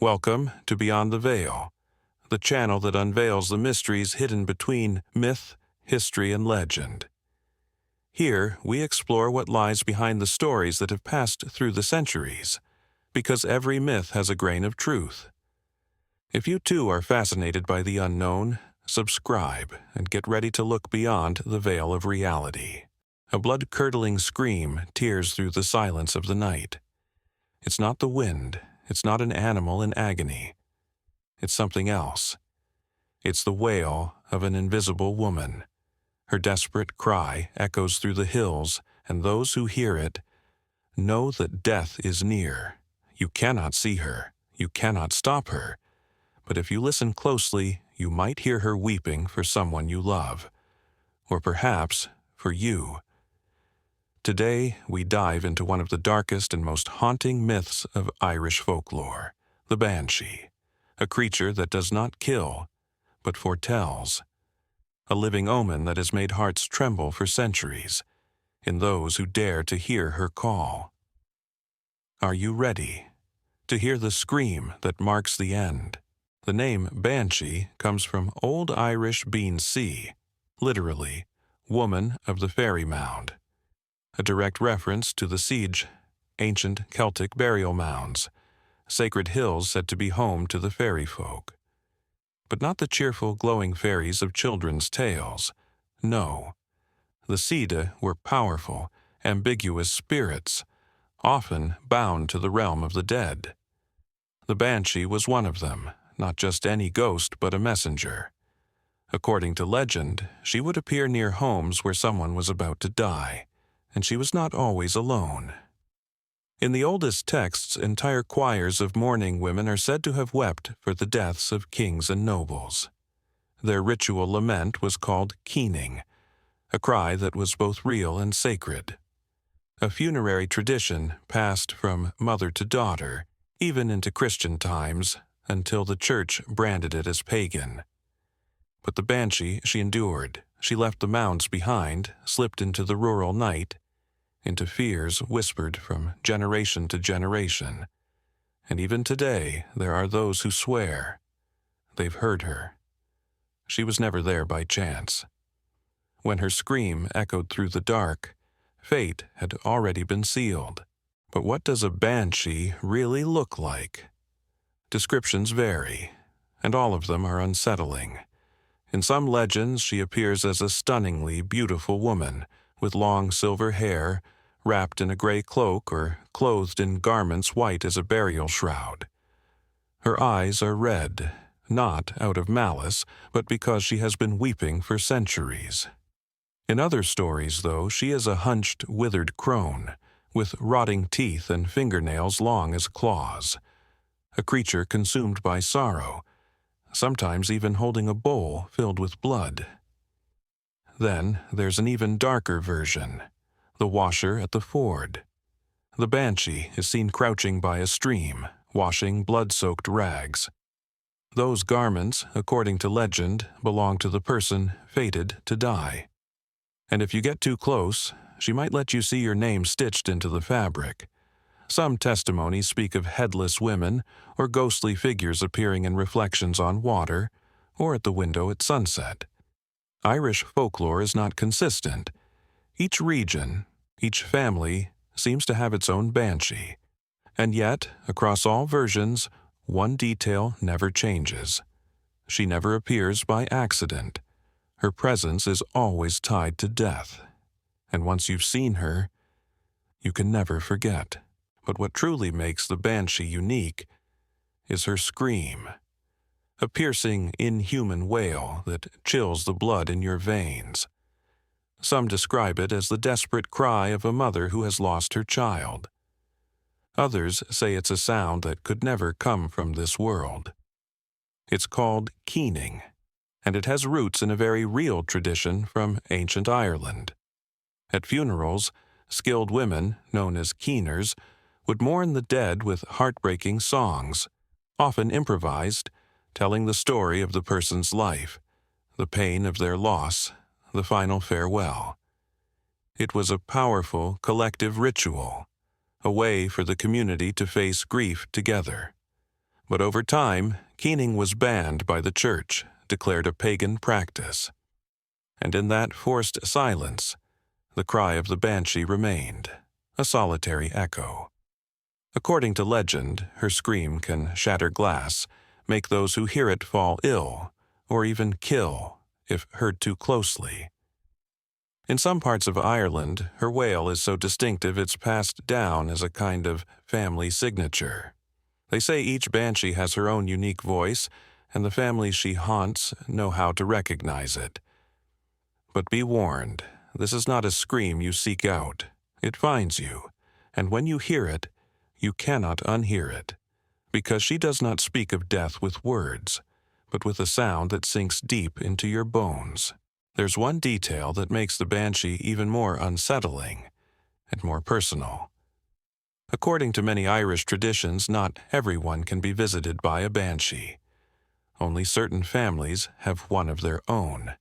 Welcome to Beyond the Veil, the channel that unveils the mysteries hidden between myth, history, and legend. Here, we explore what lies behind the stories that have passed through the centuries, because every myth has a grain of truth. If you too are fascinated by the unknown, subscribe and get ready to look beyond the veil of reality. A blood-curdling scream tears through the silence of the night. It's not the wind. It's not an animal in agony. It's something else. It's the wail of an invisible woman. Her desperate cry echoes through the hills, and those who hear it know that death is near. You cannot see her. You cannot stop her. But if you listen closely, you might hear her weeping for someone you love. Or perhaps for you. Today, we dive into one of the darkest and most haunting myths of Irish folklore, the Banshee, a creature that does not kill, but foretells, a living omen that has made hearts tremble for centuries in those who dare to hear her call. Are you ready to hear the scream that marks the end? The name Banshee comes from Old Irish bean see, literally, woman of the fairy mound, a direct reference to the sídhe, ancient Celtic burial mounds, sacred hills said to be home to the fairy folk. But not the cheerful, glowing fairies of children's tales. No. The sídhe were powerful, ambiguous spirits, often bound to the realm of the dead. The Banshee was one of them, not just any ghost but a messenger. According to legend, she would appear near homes where someone was about to die, and she was not always alone. In the oldest texts, entire choirs of mourning women are said to have wept for the deaths of kings and nobles. Their ritual lament was called keening, a cry that was both real and sacred. A funerary tradition passed from mother to daughter, even into Christian times, until the Church branded it as pagan. But the Banshee, she endured. She left the mounds behind, slipped into the rural night, into fears whispered from generation to generation. And even today, there are those who swear they've heard her. She was never there by chance. When her scream echoed through the dark, fate had already been sealed. But what does a Banshee really look like? Descriptions vary, and all of them are unsettling. In some legends, she appears as a stunningly beautiful woman, with long silver hair, wrapped in a gray cloak or clothed in garments white as a burial shroud. Her eyes are red, not out of malice, but because she has been weeping for centuries. In other stories, though, she is a hunched, withered crone, with rotting teeth and fingernails long as claws, a creature consumed by sorrow, sometimes even holding a bowl filled with blood. Then there's an even darker version, the washer at the ford. The Banshee is seen crouching by a stream, washing blood-soaked rags. Those garments, according to legend, belong to the person fated to die. And if you get too close, she might let you see your name stitched into the fabric. Some testimonies speak of headless women or ghostly figures appearing in reflections on water or at the window at sunset. Irish folklore is not consistent. Each region, each family, seems to have its own Banshee. And yet, across all versions, one detail never changes. She never appears by accident. Her presence is always tied to death. And once you've seen her, you can never forget. But what truly makes the Banshee unique is her scream, a piercing, inhuman wail that chills the blood in your veins. Some describe it as the desperate cry of a mother who has lost her child. Others say it's a sound that could never come from this world. It's called keening, and it has roots in a very real tradition from ancient Ireland. At funerals, skilled women, known as keeners, would mourn the dead with heartbreaking songs, often improvised, telling the story of the person's life, the pain of their loss, the final farewell. It was a powerful collective ritual, a way for the community to face grief together. But over time, keening was banned by the church, declared a pagan practice. And in that forced silence, the cry of the banshee remained, a solitary echo. According to legend, her scream can shatter glass, make those who hear it fall ill, or even kill, if heard too closely. In some parts of Ireland, her wail is so distinctive it's passed down as a kind of family signature. They say each banshee has her own unique voice, and the families she haunts know how to recognize it. But be warned, this is not a scream you seek out. It finds you, and when you hear it, you cannot unhear it, because she does not speak of death with words, but with a sound that sinks deep into your bones. There's one detail that makes the banshee even more unsettling and more personal. According to many Irish traditions, not everyone can be visited by a banshee. Only certain families have one of their own.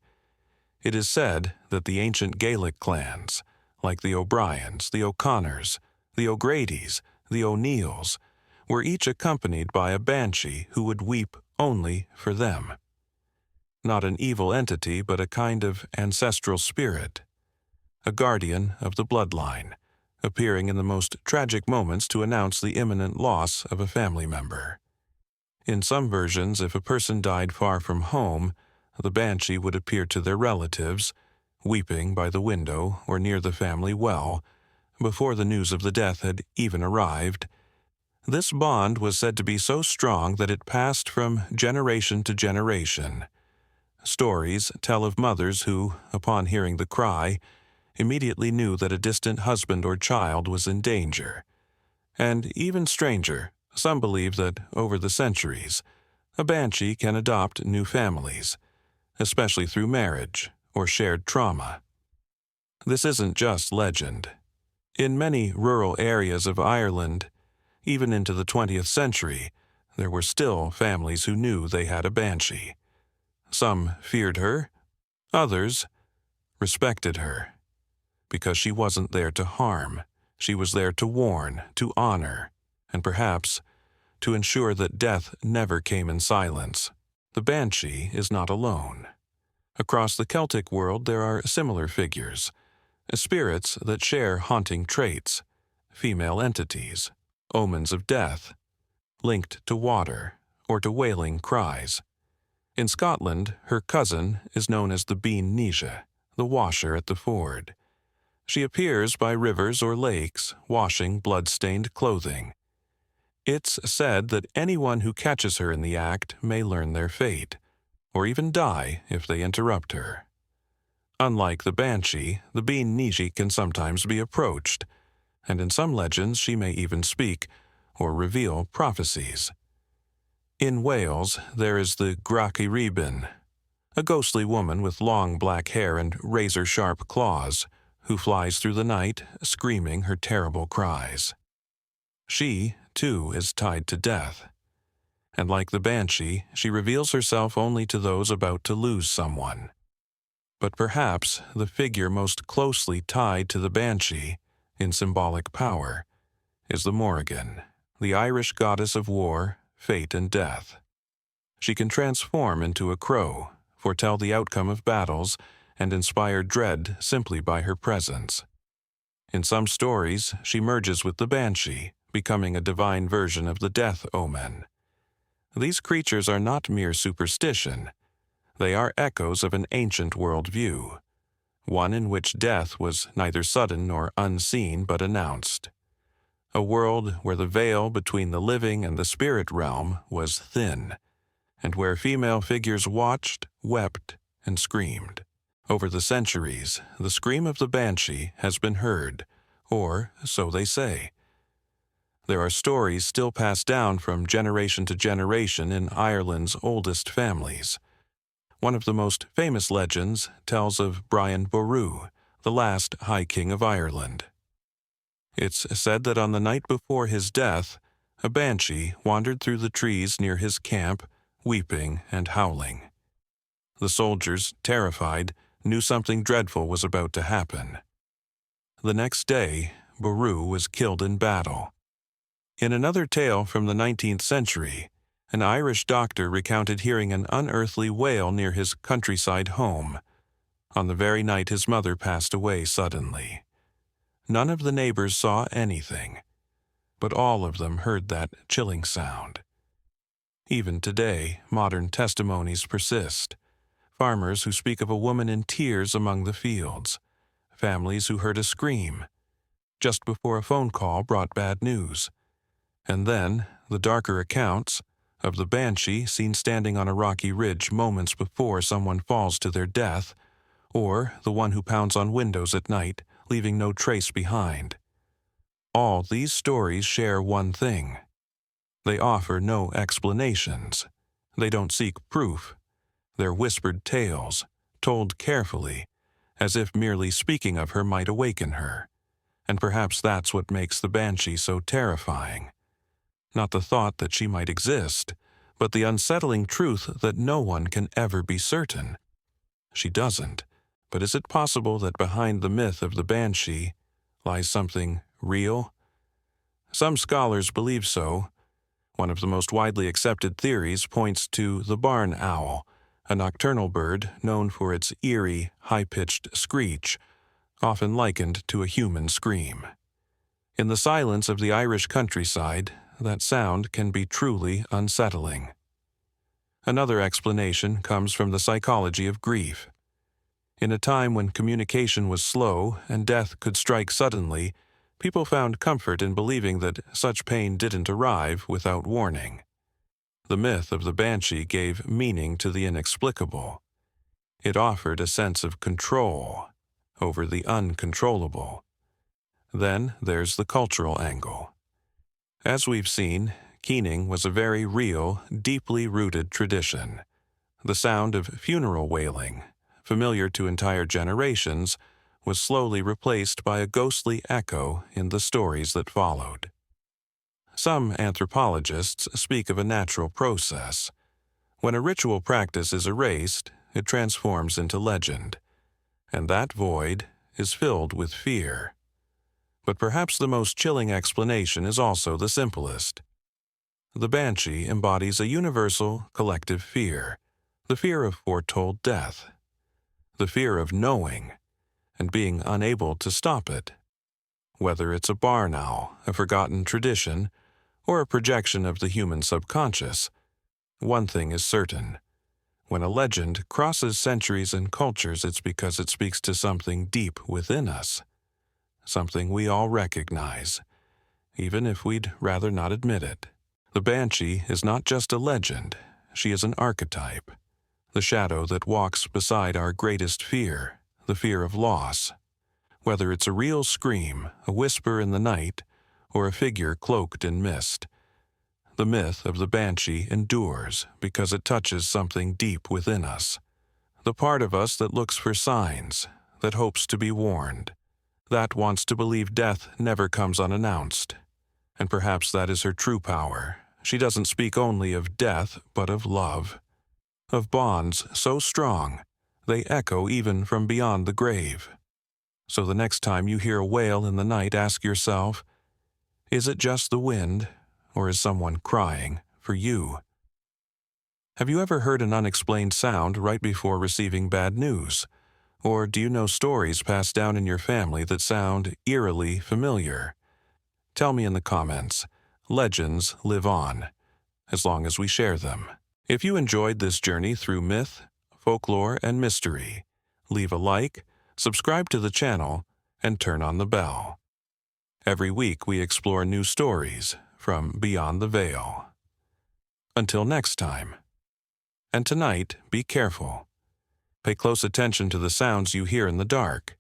It is said that the ancient Gaelic clans, like the O'Briens, the O'Connors, the O'Grady's, the O'Neills, were each accompanied by a banshee who would weep only for them. Not an evil entity, but a kind of ancestral spirit, a guardian of the bloodline, appearing in the most tragic moments to announce the imminent loss of a family member. In some versions, if a person died far from home, the banshee would appear to their relatives, weeping by the window or near the family well, before the news of the death had even arrived. This bond was said to be so strong that it passed from generation to generation. Stories tell of mothers who, upon hearing the cry, immediately knew that a distant husband or child was in danger. And even stranger, some believe that, over the centuries, a banshee can adopt new families, especially through marriage or shared trauma. This isn't just legend. In many rural areas of Ireland, even into the 20th century, there were still families who knew they had a banshee. Some feared her, others respected her, because she wasn't there to harm. She was there to warn, to honor, and perhaps to ensure that death never came in silence. The banshee is not alone. Across the Celtic world there are similar figures, spirits that share haunting traits, female entities, omens of death, linked to water or to wailing cries. In Scotland, her cousin is known as the sídhe, the washer at the ford. She appears by rivers or lakes, washing blood-stained clothing. It's said that anyone who catches her in the act may learn their fate, or even die if they interrupt her. Unlike the banshee, the sídhe can sometimes be approached, and in some legends she may even speak or reveal prophecies. In Wales, there is the grachi, a ghostly woman with long black hair and razor-sharp claws, who flies through the night, screaming her terrible cries. She, too, is tied to death. And like the banshee, she reveals herself only to those about to lose someone. But perhaps the figure most closely tied to the banshee, in symbolic power, is the Morrigan, the Irish goddess of war, fate, and death. She can transform into a crow, foretell the outcome of battles, and inspire dread simply by her presence. In some stories, she merges with the banshee, becoming a divine version of the death omen. These creatures are not mere superstition. They are echoes of an ancient worldview, one in which death was neither sudden nor unseen but announced. A world where the veil between the living and the spirit realm was thin, and where female figures watched, wept, and screamed. Over the centuries, the scream of the banshee has been heard, or so they say. There are stories still passed down from generation to generation in Ireland's oldest families. One of the most famous legends tells of Brian Boru, the last High King of Ireland. It's said that on the night before his death, a banshee wandered through the trees near his camp, weeping and howling. The soldiers, terrified, knew something dreadful was about to happen. The next day, Boru was killed in battle. In another tale from the 19th century, An Irish doctor recounted hearing an unearthly wail near his countryside home, on the very night his mother passed away suddenly. None of the neighbors saw anything, but all of them heard that chilling sound. Even today, modern testimonies persist. Farmers who speak of a woman in tears among the fields, families who heard a scream just before a phone call brought bad news, and then the darker accounts of the Banshee seen standing on a rocky ridge moments before someone falls to their death, or the one who pounds on windows at night, leaving no trace behind. All these stories share one thing. They offer no explanations. They don't seek proof. They're whispered tales, told carefully, as if merely speaking of her might awaken her. And perhaps that's what makes the Banshee so terrifying. Not the thought that she might exist, but the unsettling truth that no one can ever be certain. She doesn't, but is it possible that behind the myth of the Banshee lies something real? Some scholars believe so. One of the most widely accepted theories points to the barn owl, a nocturnal bird known for its eerie, high-pitched screech, often likened to a human scream. In the silence of the Irish countryside, that sound can be truly unsettling. Another explanation comes from the psychology of grief. In a time when communication was slow and death could strike suddenly, people found comfort in believing that such pain didn't arrive without warning. The myth of the Banshee gave meaning to the inexplicable. It offered a sense of control over the uncontrollable. Then there's the cultural angle. As we've seen, keening was a very real, deeply rooted tradition. The sound of funeral wailing, familiar to entire generations, was slowly replaced by a ghostly echo in the stories that followed. Some anthropologists speak of a natural process. When a ritual practice is erased, it transforms into legend, and that void is filled with fear. But perhaps the most chilling explanation is also the simplest. The Banshee embodies a universal, collective fear, the fear of foretold death, the fear of knowing and being unable to stop it. Whether it's a barn owl, a forgotten tradition, or a projection of the human subconscious, one thing is certain. When a legend crosses centuries and cultures, it's because it speaks to something deep within us, something we all recognize, even if we'd rather not admit it. The Banshee is not just a legend, she is an archetype, the shadow that walks beside our greatest fear, the fear of loss. Whether it's a real scream, a whisper in the night, or a figure cloaked in mist, the myth of the Banshee endures because it touches something deep within us, the part of us that looks for signs, that hopes to be warned, that wants to believe death never comes unannounced. And perhaps that is her true power. She doesn't speak only of death, but of love, of bonds so strong they echo even from beyond the grave. So the next time you hear a wail in the night, ask yourself, is it just the wind, or is someone crying for you? Have you ever heard an unexplained sound right before receiving bad news? Or do you know stories passed down in your family that sound eerily familiar? Tell me in the comments. Legends live on, as long as we share them. If you enjoyed this journey through myth, folklore, and mystery, leave a like, subscribe to the channel, and turn on the bell. Every week we explore new stories from beyond the veil. Until next time. And tonight, be careful. Pay close attention to the sounds you hear in the dark.